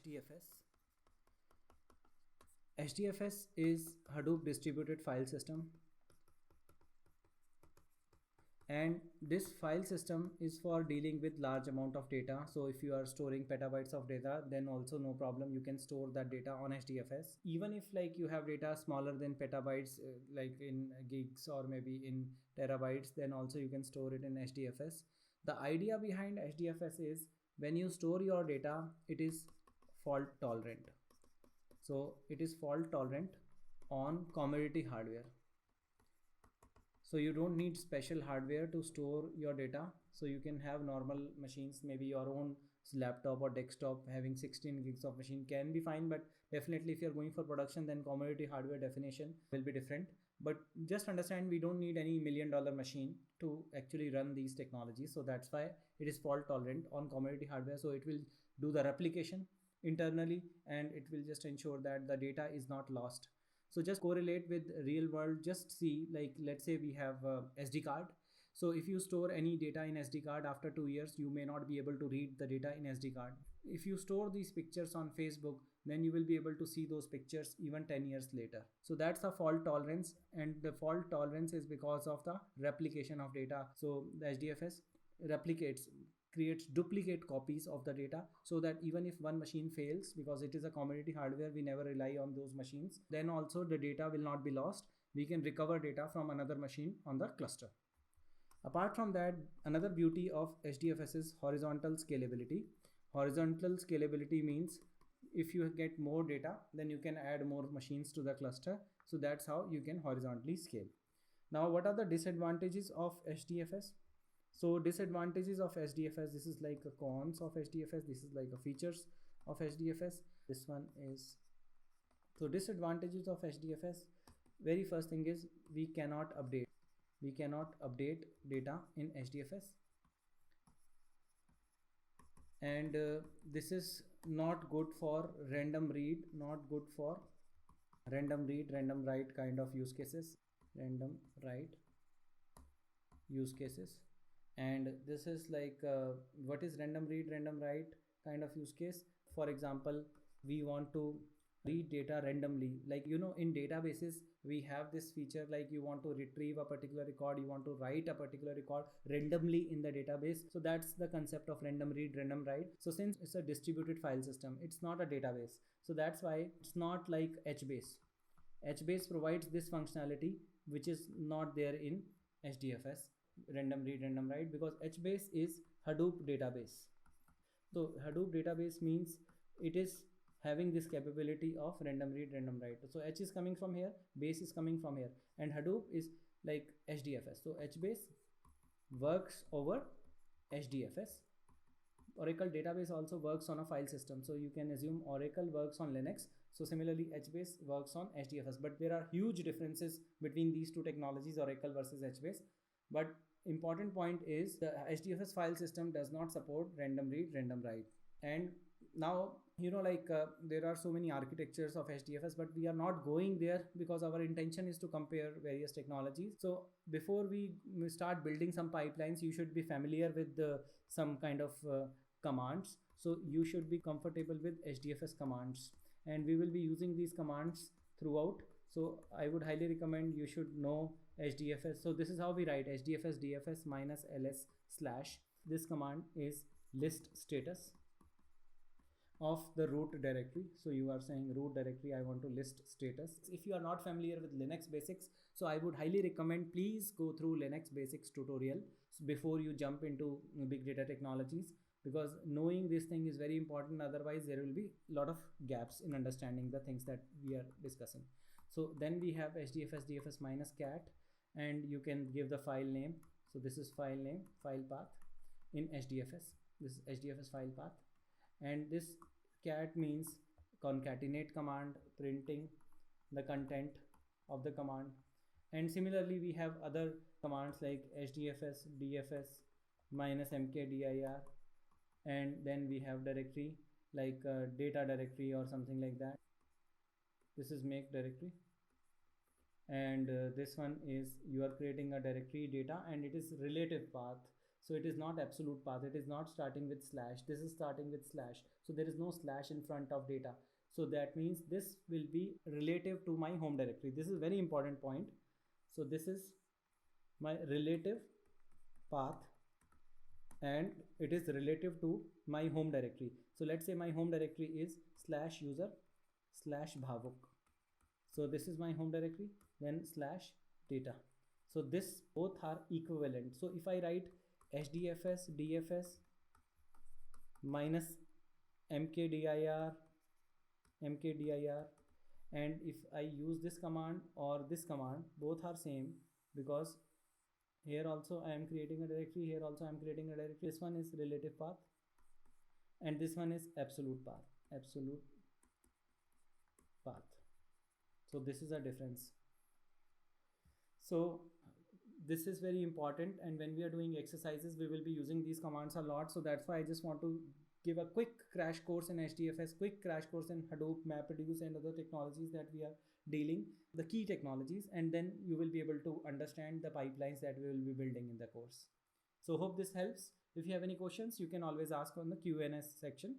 HDFS. HDFS is Hadoop distributed file system, and this file system is for dealing with large amount of data. So if you are storing petabytes of data, then also no problem, you can store that data on HDFS. Even if like you have data smaller than petabytes, like in gigs or maybe in terabytes, then also you can store it in HDFS. The idea behind HDFS is when you store your data, it is fault tolerant. So it is fault tolerant on commodity hardware. So you don't need special hardware to store your data. So you can have normal machines, maybe your own laptop or desktop having 16 gigs of machine can be fine, but definitely if you're going for production, then commodity hardware definition will be different. But just understand, we don't need any $1 million machine to actually run these technologies. So that's why it is fault tolerant on commodity hardware. So it will do the replication internally, and it will just ensure that the data is not lost. So just correlate with real world. Just see, like let's say we have a SD card. So if you store any data in SD card, after 2 years you may not be able to read the data in SD card. If you store these pictures on Facebook, then you will be able to see those pictures even 10 years later. So that's a fault tolerance, and the fault tolerance is because of the replication of data. So the HDFS replicates, creates duplicate copies of the data, so that even if one machine fails, because it is a commodity hardware, we never rely on those machines, then also the data will not be lost. We can recover data from another machine on the cluster. Apart from that, another beauty of HDFS is horizontal scalability. Horizontal scalability means if you get more data, then you can add more machines to the cluster. So that's how you can horizontally scale. Now, what are the disadvantages of HDFS? So disadvantages of HDFS, this is like a cons of HDFS, this is like a features of HDFS. This one is, so disadvantages of HDFS, very first thing is we cannot update data in HDFS, and this is not good for random read, random write kind of use cases, and this is like what is random read random write kind of use case. For example, we want to read data randomly, like in databases we have this feature, like you want to retrieve a particular record, you want to write a particular record randomly in the database. So that's the concept of random read random write. So since it's a distributed file system, it's not a database, so that's why it's not like HBase. HBase provides this functionality which is not there in HDFS, random read random write, because HBase is Hadoop database. So Hadoop database means it is having this capability of random read random write. So H is coming from here, base is coming from here, and Hadoop is like HDFS. So HBase works over HDFS. Oracle database also works on a file system, so you can assume Oracle works on Linux. So similarly HBase works on HDFS, but there are huge differences between these two technologies, Oracle versus HBase. But important point is the HDFS file system does not support random read random write. And now there are so many architectures of HDFS, but we are not going there because our intention is to compare various technologies. So before we start building some pipelines, you should be familiar with some kind of commands. So you should be comfortable with HDFS commands, and we will be using these commands throughout. So I would highly recommend you should know HDFS. So this is how we write HDFS DFS minus ls slash. This command is list status of the root directory. So you are saying root directory, I want to list status. If you are not familiar with Linux basics, so I would highly recommend, please go through Linux basics tutorial before you jump into big data technologies, because knowing this thing is very important. Otherwise there will be a lot of gaps in understanding the things that we are discussing. So then we have HDFS DFS minus cat, and you can give the file name. So this is file name, file path in HDFS. This is HDFS file path, and this cat means concatenate command, printing the content of the command. And similarly we have other commands like HDFS DFS minus mkdir, and then we have directory like data directory or something like that. This is make directory, and this one is you are creating a directory data, and it is relative path. So it is not absolute path, it is not starting with slash, this is starting with slash, so there is no slash in front of data. So that means this will be relative to my home directory. This is very important point. So this is my relative path and it is relative to my home directory. So let's say my home directory is slash user slash bhavuk. So this is my home directory, then slash data. So this both are equivalent. So if I write hdfs dfs minus mkdir mkdir, and if I use this command or this command, both are same, because here also I am creating a directory, here also I am creating a directory. This one is relative path and this one is absolute path, absolute path. So this is a difference. So this is very important, and when we are doing exercises we will be using these commands a lot. So that's why I just want to give a quick crash course in HDFS, quick crash course in Hadoop, MapReduce and other technologies that we are dealing, the key technologies, and then you will be able to understand the pipelines that we will be building in the course. So hope this helps. If you have any questions, you can always ask on the Q&A section.